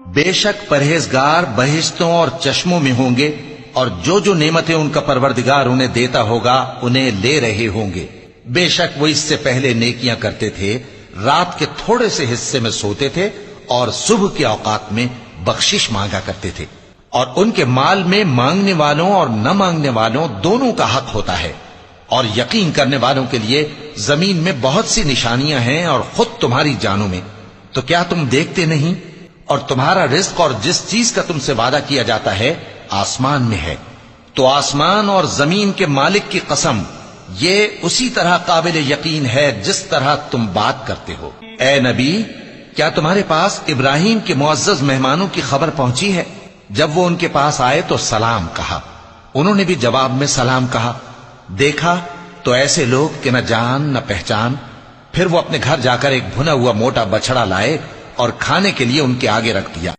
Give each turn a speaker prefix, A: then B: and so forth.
A: بے شک پرہیزگار بہشتوں اور چشموں میں ہوں گے، اور جو جو نعمتیں ان کا پروردگار انہیں دیتا ہوگا انہیں لے رہے ہوں گے۔ بے شک وہ اس سے پہلے نیکیاں کرتے تھے، رات کے تھوڑے سے حصے میں سوتے تھے اور صبح کے اوقات میں بخشش مانگا کرتے تھے، اور ان کے مال میں مانگنے والوں اور نہ مانگنے والوں دونوں کا حق ہوتا ہے۔ اور یقین کرنے والوں کے لیے زمین میں بہت سی نشانیاں ہیں اور خود تمہاری جانوں میں، تو کیا تم دیکھتے نہیں؟ اور تمہارا رزق اور جس چیز کا تم سے وعدہ کیا جاتا ہے آسمان میں ہے، تو آسمان اور زمین کے مالک کی قسم، یہ اسی طرح قابل یقین ہے جس طرح تم بات کرتے ہو۔ اے نبی، کیا تمہارے پاس ابراہیم کے معزز مہمانوں کی خبر پہنچی ہے؟ جب وہ ان کے پاس آئے تو سلام کہا، انہوں نے بھی جواب میں سلام کہا۔ دیکھا تو ایسے لوگ کہ نہ جان نہ پہچان۔ پھر وہ اپنے گھر جا کر ایک بھنا ہوا موٹا بچڑا لائے اور کھانے کے لیے ان کے آگے رکھ دیا۔